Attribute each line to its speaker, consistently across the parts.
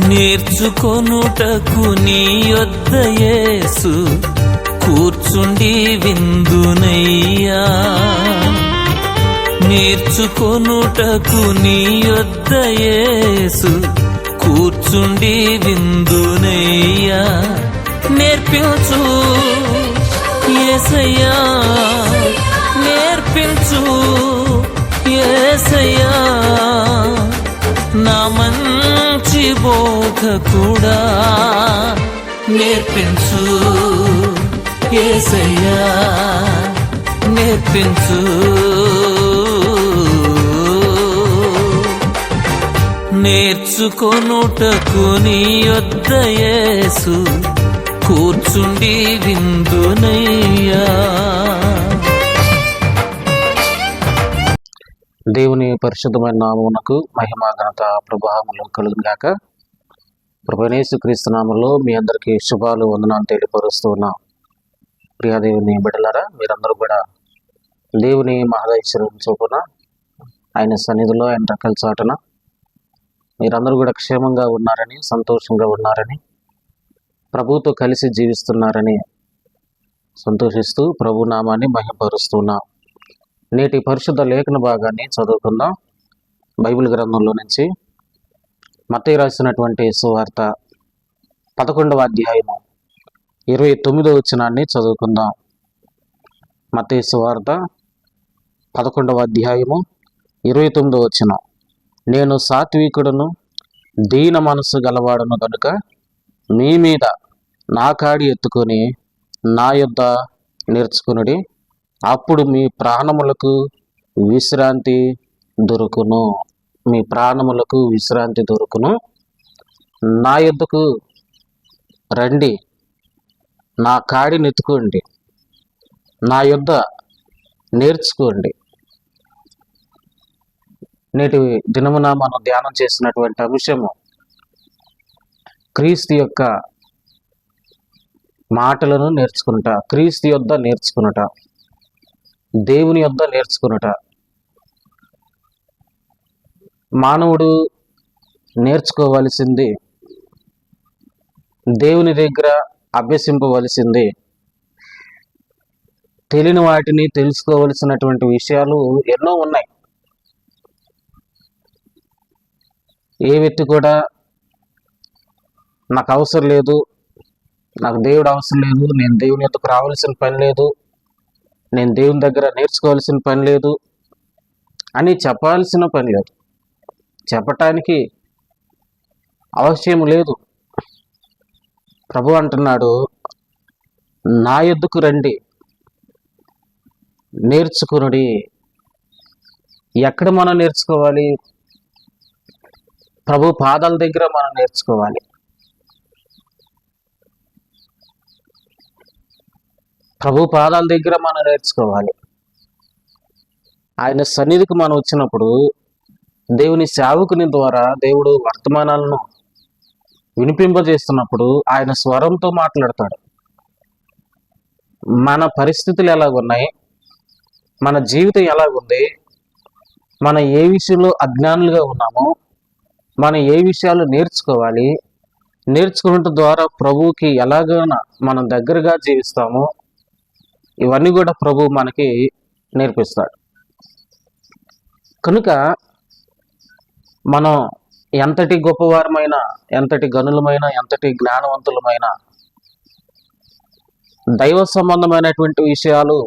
Speaker 1: నేర్చుకొనుటకు నీ యొద్ద యేసు కూర్చుండి విందునయ్యా. నేర్చుకొనుటకు నీ యొద్ద యేసు కూర్చుండి విందునయ్యా. నేర్పించు యేసయ్యా, నేర్పించు యేసయ్యా, నా మంచి బోధకుడా. నేర్పించు యేసయ్యా, నేర్పించు. నేర్చుకొనుటకు నీ యొద్ద యేసు కూర్చుండి విందునయ్యా.
Speaker 2: దేవుని పరిశుద్ధమైన నామమునకు మహిమ ఘనత ప్రభావములు కలుగుగాక. ప్రభువైన యేసుక్రీస్తు నామములో మీ అందరికీ శుభాలు వందనాలు తెలియపరుస్తున్నా. ప్రియ దేవుని బిడ్డలారా, మీరందరూ కూడా దేవుని మహదైశ్వర్యం చొప్పున ఆయన సన్నిధిలో ఆయన రెక్కల చాటున మీరందరూ కూడా క్షేమంగా ఉన్నారని, సంతోషంగా ఉన్నారని, ప్రభుతో కలిసి జీవిస్తున్నారని సంతోషిస్తూ ప్రభు నామాన్ని మహిమపరుస్తున్నా. నేటి పరిశుద్ధ లేఖన భాగాన్ని చదువుకుందాం. బైబిల్ గ్రంథంలో నుంచి మత్తయి రాసినటువంటి సువార్త 11వ అధ్యాయము 29వ వచనాన్ని చదువుకుందాం. మత్తయి సువార్త 11వ అధ్యాయము 29వ వచనం. నేను సాత్వికుడును దీన మనసు గలవాడును కనుక మీ మీద నా కాడి ఎత్తుకొని నా యొద్ద నేర్చుకునుడి, అప్పుడు మీ ప్రాణములకు విశ్రాంతి దొరుకును. మీ ప్రాణములకు విశ్రాంతి దొరుకును. నా యొద్దకు రండి, నా కాడిని ఎత్తుకోండి, నా యొద్ద నేర్చుకోండి. నేటి దినమున మనం ధ్యానం చేసినటువంటి అంశము క్రీస్తు యొక్క మాటలను నేర్చుకునుట, క్రీస్తు యొద్ద నేర్చుకునుట, దేవుని యొద్ద నేర్చుకునుట. మానవుడు నేర్చుకోవలసింది, దేవుని దగ్గర అభ్యసింపవలసింది, తెలియని వాటిని తెలుసుకోవలసినటువంటి విషయాలు ఎన్నో ఉన్నాయి. ఏ వ్యక్తి కూడా నాకు అవసరం లేదు, నాకు దేవుడు అవసరం లేదు, నేను దేవుని యొద్దకు రావాల్సిన పని లేదు, నేను దేవుని దగ్గర నేర్చుకోవాల్సిన పని లేదు అని చెప్పాల్సిన పని లేదు, చెప్పటానికి అవశ్యం లేదు. ప్రభు అంటున్నాడు, నా యొద్దకు రండి, నేర్చుకునుడి. ఎక్కడ మనం నేర్చుకోవాలి? ప్రభు పాదాల దగ్గర మనం నేర్చుకోవాలి. ప్రభు పాదాల దగ్గర మనం నేర్చుకోవాలి. ఆయన సన్నిధికి మనం వచ్చినప్పుడు దేవుని సేవకుని ద్వారా దేవుడు వర్తమానాలను వినిపింపజేస్తున్నప్పుడు ఆయన స్వరంతో మాట్లాడతాడు. మన పరిస్థితులు ఎలాగున్నాయి, మన జీవితం ఎలాగుంది, మనం ఏ విషయంలో అజ్ఞానులుగా ఉన్నామో, మనం ఏ విషయాలు నేర్చుకోవాలి, నేర్చుకున్నట్టు ద్వారా ప్రభువుకి ఎలాగైనా మనం దగ్గరగా జీవిస్తామో ఇవన్నీ కూడా ప్రభు మనకి నేర్పిస్తాడు. కనుక మనం ఎంతటి గొప్పవారమైనా, ఎంతటి గనులమైన, ఎంతటి జ్ఞానవంతులమైన దైవ సంబంధమైనటువంటి విషయాలు,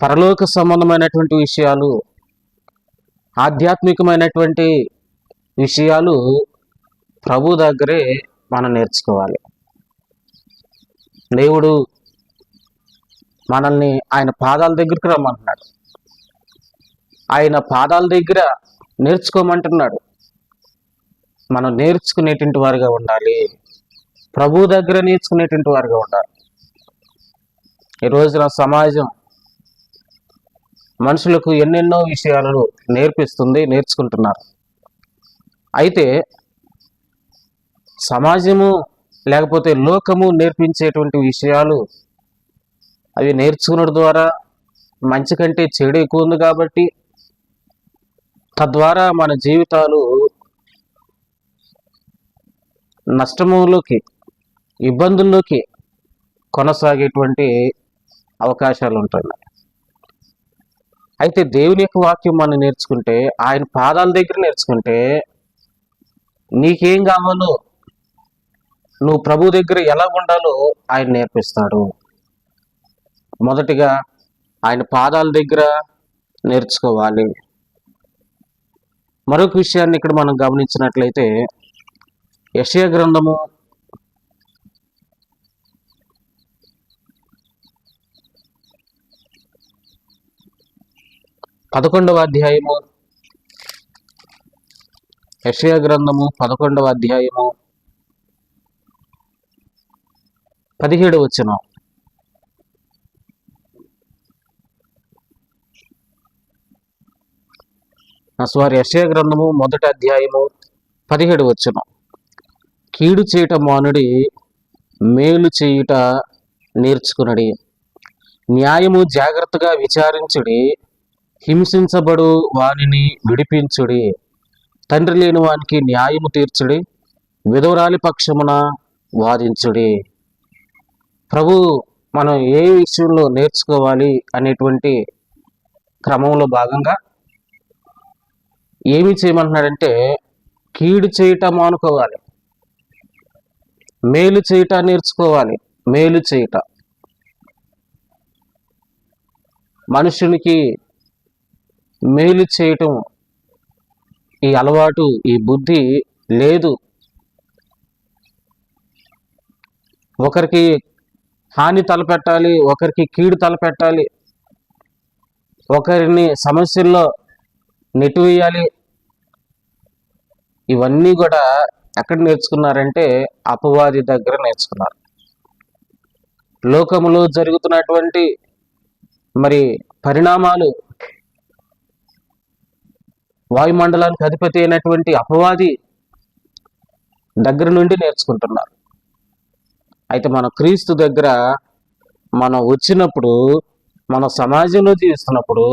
Speaker 2: పరలోక సంబంధమైనటువంటి విషయాలు, ఆధ్యాత్మికమైనటువంటి విషయాలు ప్రభు దగ్గరే మనం నేర్చుకోవాలి. దేవుడు మనల్ని ఆయన పాదాల దగ్గరికి రమ్మంటున్నాడు, ఆయన పాదాల దగ్గర నేర్చుకోమంటున్నాడు. మనం నేర్చుకునేటువంటి వారిగా ఉండాలి, ప్రభు దగ్గర నేర్చుకునేటువంటి వారిగా ఉండాలి. ఈ రోజున సమాజం మనుషులకు ఎన్నెన్నో విషయాలను నేర్పిస్తుంది, నేర్చుకుంటున్నారు. అయితే సమాజము లేకపోతే లోకము నేర్పించేటువంటి విషయాలు అవి నేర్చుకున్నడం ద్వారా మంచి కంటే చెడు ఎక్కువ ఉంది కాబట్టి తద్వారా మన జీవితాలు నష్టములోకి, ఇబ్బందుల్లోకి కొనసాగేటువంటి అవకాశాలు ఉంటున్నాయి. అయితే దేవుని యొక్క వాక్యం మనం నేర్చుకుంటే, ఆయన పాదాల దగ్గర నేర్చుకుంటే, నీకేం కావాలో, నువ్వు ప్రభు దగ్గర ఎలా ఉండాలో ఆయన నేర్పిస్తాడు. మొదటిగా ఆయన పాదాల దగ్గర నేర్చుకోవాలి. మరొక విషయాన్ని ఇక్కడ మనం గమనించినట్లయితే, యెషయా గ్రంథము 11వ అధ్యాయము, యెషయా గ్రంథము 11వ అధ్యాయము 17వ వచనం. యెషయా గ్రంథము 1వ అధ్యాయము 17వ వచనం. కీడు చేయుట మానుడి, మేలు చేయుట నేర్చుకునడి. న్యాయము జాగ్రత్తగా విచారించుడి, హింసించబడు వానిని విడిపించుడి. తండ్రి లేని వానికి న్యాయము తీర్చుడి, విధవరాలి పక్షమున వాదించుడి. ప్రభు మనం ఏ విషయంలో నేర్చుకోవాలి అనేటువంటి క్రమంలో భాగంగా ఏమి చేయమంటున్నాడంటే, కీడు చేయట మానుకోవాలి, మేలు చేయట నేర్చుకోవాలి. మేలు చేయట, మనుషునికి మేలు చేయటం ఈ అలవాటు, ఈ బుద్ధి లేదు. ఒకరికి హాని తలపెట్టాలి, ఒకరికి కీడు తలపెట్టాలి, ఒకరిని సమస్యల్లో నెట్టివేయాలి. ఇవన్నీ కూడా ఎక్కడ నేర్చుకున్నారంటే అపవాది దగ్గర నేర్చుకున్నారు. లోకములో జరుగుతున్నటువంటి పరిణామాలు, వాయుమండలానికి అధిపతి అయినటువంటి అపవాది దగ్గర నుండి నేర్చుకుంటున్నారు. అయితే మన క్రీస్తు దగ్గర మనం వచ్చినప్పుడు, మన సమాజంలో జీవిస్తున్నప్పుడు,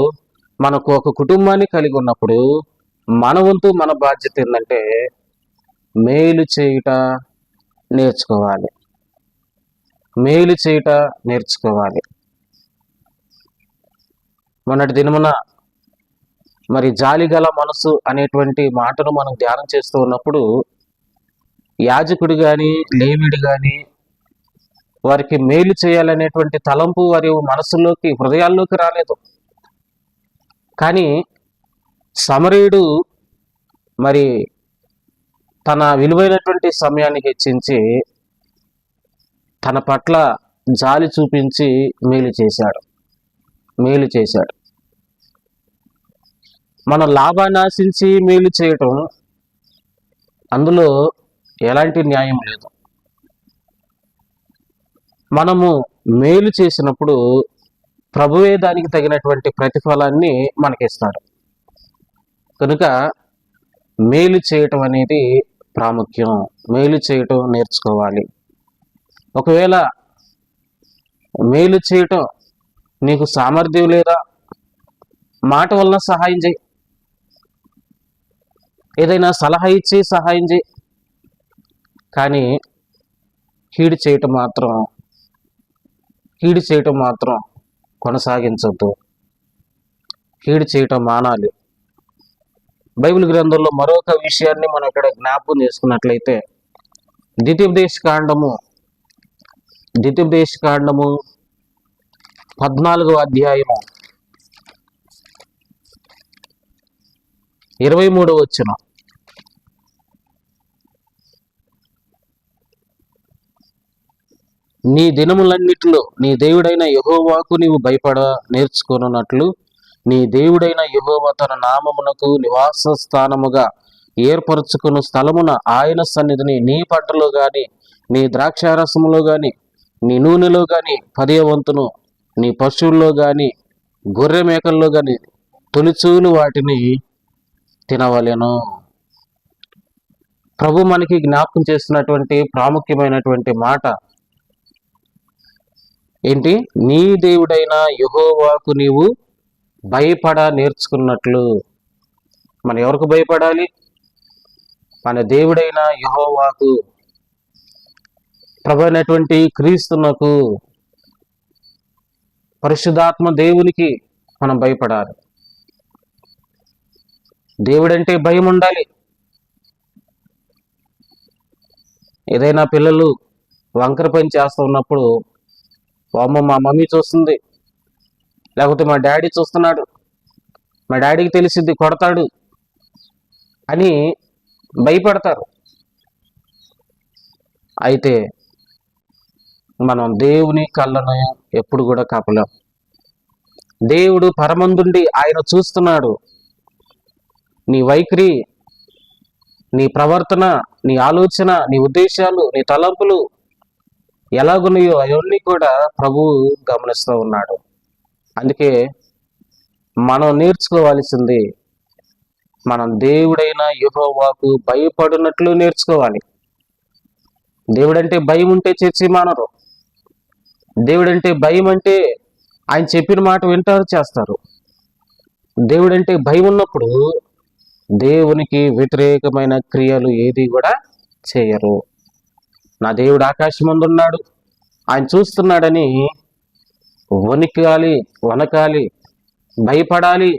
Speaker 2: మనకు ఒక కుటుంబాన్ని కలిగి ఉన్నప్పుడు, మన వంతు, మన బాధ్యత ఏంటంటే మేలు చేయుట నేర్చుకోవాలి. మేలు చేయుట నేర్చుకోవాలి. మొన్నటి దినమున జాలిగల మనసు అనేటువంటి మాటను మనం ధ్యానం చేస్తూ ఉన్నప్పుడు, యాజకుడు కానీ, లేవీయుడు కానీ వారికి మేలు చేయాలనేటువంటి తలంపు వారి మనసులోకి, హృదయాల్లోకి రాలేదు. కానీ సమరయుడు తన విలువైనటువంటి సమయాన్ని హెచ్చించి తన పట్ల జాలి చూపించి మేలు చేశాడు. మన లాభాన్ని ఆశించి మేలు చేయటం, అందులో ఎలాంటి న్యాయం లేదు. మనము మేలు చేసినప్పుడు ప్రభువే దానికి తగినటువంటి ప్రతిఫలాన్ని మనకిస్తాడు. కనుక మేలు చేయటం అనేది ప్రాముఖ్యం. మేలు చేయటం నేర్చుకోవాలి. ఒకవేళ మేలు చేయటం నీకు సామర్థ్యం లేదా, మాట వలన సహాయం చేయి, ఏదైనా సలహా ఇచ్చి సహాయం చేయి. కానీ కీడు చేయటం మాత్రం కొనసాగించద్దు. కీడు చేయటం మానాలి. బైబిల్ గ్రంథంలో మరొక విషయాన్ని మనం ఇక్కడ జ్ఞాపకం చేసుకున్నట్లయితే, ద్వితీయోపదేశ కాండము 14వ అధ్యాయము 23వ వచనం. నీ దినములన్నిటిలో నీ దేవుడైన యెహోవాకు నీవు భయపడ నేర్చుకొనున్నట్లు, నీ దేవుడైన యెహోవా తన నామమునకు నివాస స్థానముగా ఏర్పరచుకున్న స్థలమున ఆయన సన్నిధిని నీ పంటలో గాని, నీ ద్రాక్షారసములో గాని, నీ నూనెలో గాని 10వ వంతును, నీ పశువుల్లో గాని, గొర్రె మేకల్లో గాని తొలిచూలు వాటిని తినవలెను. ప్రభు మనకి జ్ఞాపకం చేస్తున్నటువంటి ప్రాముఖ్యమైనటువంటి మాట ఏంటి? నీ దేవుడైన యెహోవాకు నీవు భయపడ నేర్చుకున్నట్లు. మనం ఎవరికి భయపడాలి? మన దేవుడైన యెహోవాకు ప్రభు అయినటువంటి క్రీస్తునకు, పరిశుద్ధాత్మ దేవునికి మనం భయపడాలి. దేవుడంటే భయం ఉండాలి. ఏదైనా పిల్లలు వంకర పని చేస్తూ ఉన్నప్పుడు, అమ్మ మా మమ్మీ చూస్తుంది, లేకపోతే మా డాడీ చూస్తున్నాడు, మా డాడీకి తెలిసిద్ది కొడతాడు అని భయపడతారు. అయితే మనం దేవుని కళ్ళను ఎప్పుడు కూడా కప్పలేం. దేవుడు పరమందుండి ఆయన చూస్తున్నాడు. నీ వైఖరి, నీ ప్రవర్తన, నీ ఆలోచన, నీ ఉద్దేశాలు, నీ తలంపులు ఎలాగున్నాయో అవన్నీ కూడా ప్రభువు గమనిస్తూ ఉన్నాడు. అందుకే మనం నేర్చుకోవాల్సింది, మనం దేవుడైన యెహోవాకు భయపడినట్లు నేర్చుకోవాలి. దేవుడంటే భయం ఉంటే చర్చి మానరు. దేవుడంటే భయం అంటే ఆయన చెప్పిన మాట వింటారు, చేస్తారు. దేవుడంటే భయం ఉన్నప్పుడు దేవునికి వ్యతిరేకమైన క్రియలు ఏది కూడా చేయరు. నా దేవుడు ఆకాశం ముందు ఉన్నాడు, ఆయన చూస్తున్నాడని వనకాలి, భయపడాలి.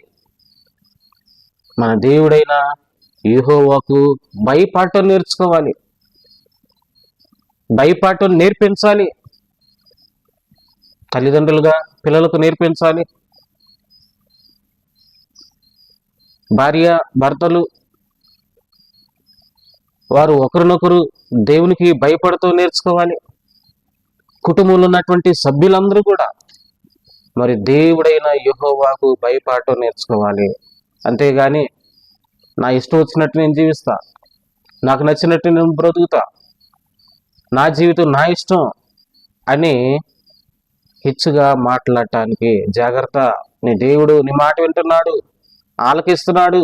Speaker 2: మన దేవుడైన యెహోవాకు భయపడటం నేర్చుకోవాలి, భయపడటం నేర్పించాలి. తల్లిదండ్రులుగా పిల్లలకు నేర్పించాలి. భార్య భర్తలు వారు ఒకరినొకరు దేవునికి భయపడుతూ నేర్చుకోవాలి. కుటుంబంలో ఉన్నటువంటి సభ్యులందరూ కూడా మరి దేవుడైన యెహోవాకు భయపడటం నేర్చుకోవాలి. అంతేగాని నా ఇష్టం వచ్చినట్టు నేను జీవిస్తా, నాకు నచ్చినట్టు నేను బ్రతుకుతా, నా జీవితం నా ఇష్టం అని హెచ్చుగా మాట్లాడటానికి జాగ్రత్త. నీ దేవుడు నీ మాట వింటున్నాడు, ఆలకిస్తున్నాడు.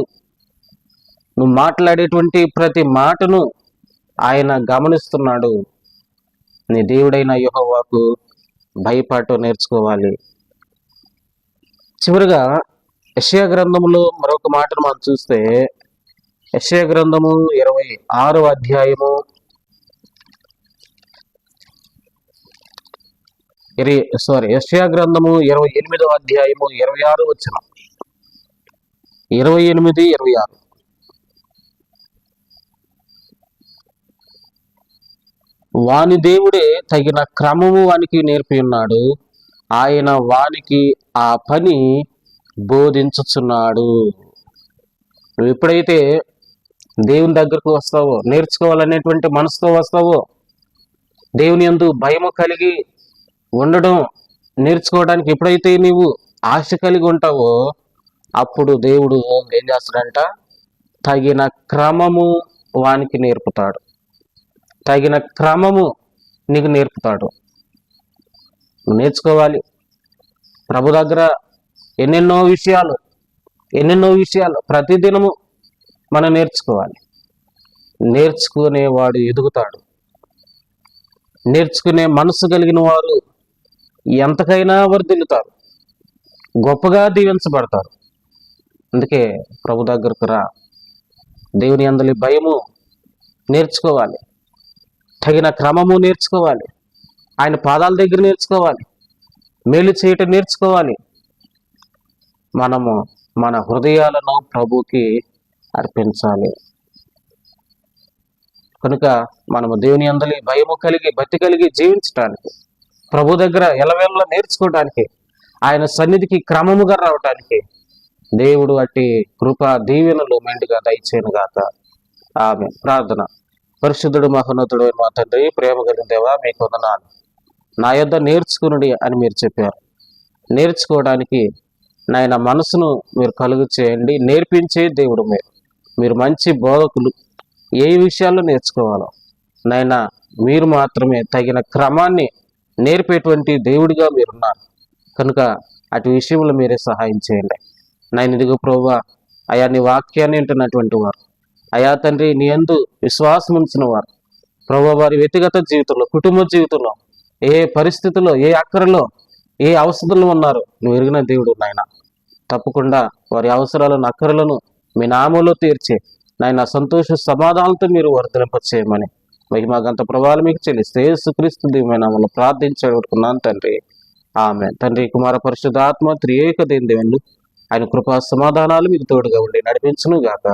Speaker 2: నువ్వు మాట్లాడేటువంటి ప్రతి మాటను ఆయన గమనిస్తున్నాడు. నీ దేవుడైన యెహోవాకు భయపడటం నేర్చుకోవాలి. చివరిగా యెషయా గ్రంథములో మరొక మాటను మనం చూస్తే, యెషయా గ్రంథము 26వ అధ్యాయము యెషయా గ్రంథము 28వ అధ్యాయము 26వ వచనం, 28, 26. వాని దేవుడే తగిన క్రమము వానికి నేర్పి ఉన్నాడు, ఆయన వానికి ఆ పని బోధించుచున్నాడు. నువ్వు ఎప్పుడైతే దేవుని దగ్గరకు వస్తావో, నేర్చుకోవాలనేటువంటి మనసుతో వస్తావో, దేవుని యందు భయము కలిగి ఉండడం నేర్చుకోవడానికి ఎప్పుడైతే నీవు ఆశ కలిగి ఉంటావో, అప్పుడు దేవుడు ఏం చేస్తాడంట, తగిన క్రమము వానికి నేర్పుతాడు. తగిన క్రమము నీకు నేర్పుతాడు. నువ్వు నేర్చుకోవాలి. ప్రభు దగ్గర ఎన్నెన్నో విషయాలు ప్రతిదినము మనం నేర్చుకోవాలి. నేర్చుకునేవాడు ఎదుగుతాడు. నేర్చుకునే మనసు కలిగిన వారు ఎంతకైనా వర్ధిల్లుతారు, గొప్పగా దీవించబడతారు. అందుకే ప్రభు దగ్గరకు రా, దేవుని యందలి భయము నేర్చుకోవాలి, తగిన క్రమము నేర్చుకోవాలి, ఆయన పాదాల దగ్గర నేర్చుకోవాలి, మేలు చేయటం నేర్చుకోవాలి. మనము మన హృదయాలను ప్రభుకి అర్పించాలి. కనుక మనము దేవుని యందలి భయము కలిగి భక్తి కలిగి జీవించటానికి, ప్రభు దగ్గర ఎలవేళ నేర్చుకోవడానికి, ఆయన సన్నిధికి క్రమముగా రావటానికి దేవుడు అట్టి కృపా దీవెనలు మెండుగా దయచేయను గాక. ఆమె ప్రార్థన. పరిశుద్ధుడు మహోన్నతుడు మా తండ్రి, ప్రేమ కలిగిన దేవా, మీకు వందనాలు. నా యొద్ద నేర్చుకునుడి అని మీరు చెప్పారు. నేర్చుకోవడానికి నాయన మనసును మీరు కలుగు చేయండి. నేర్పించే దేవుడు మీరు మంచి బోధకులు. ఏ విషయాల్లో నేర్చుకోవాలో నాయన మీరు మాత్రమే తగిన క్రమాన్ని నేర్పేటువంటి దేవుడిగా మీరున్నారు. కనుక అటు విషయంలో మీరే సహాయం చేయండి. నాయన ఇదిగో ప్రభువా, అయా నీ వాక్యాన్ని వింటున్నటువంటి వారు, అయా తండ్రి నీ యందు విశ్వాసం ఉంచిన వారు, ప్రభువా వారి వ్యక్తిగత జీవితంలో, కుటుంబ జీవితంలో ఏ పరిస్థితుల్లో, ఏ అక్కరలో, ఏ అవసరంలో ఉన్నారు నువ్వు ఎరిగిన దేవుడు నాయన. తప్పకుండా వారి అవసరాలను, అక్కరలను మీ నామంలో తీర్చే నాయన సంతోష సమాధానాలతో మీరు వర్ధలింపచేయమని మహిమగంత ప్రభావాలు మీకు చెల్లిస్తే యేసుక్రీస్తు దివ్యమైన నామములో ప్రార్థించబడుకున్నాను తండ్రి. ఆమె తండ్రి కుమార పరిశుద్ధాత్మ త్రియేక దేవుని ఆయన కృపా సమాధానాలు మీకు తోడుగా ఉండి నడిపించును గాక.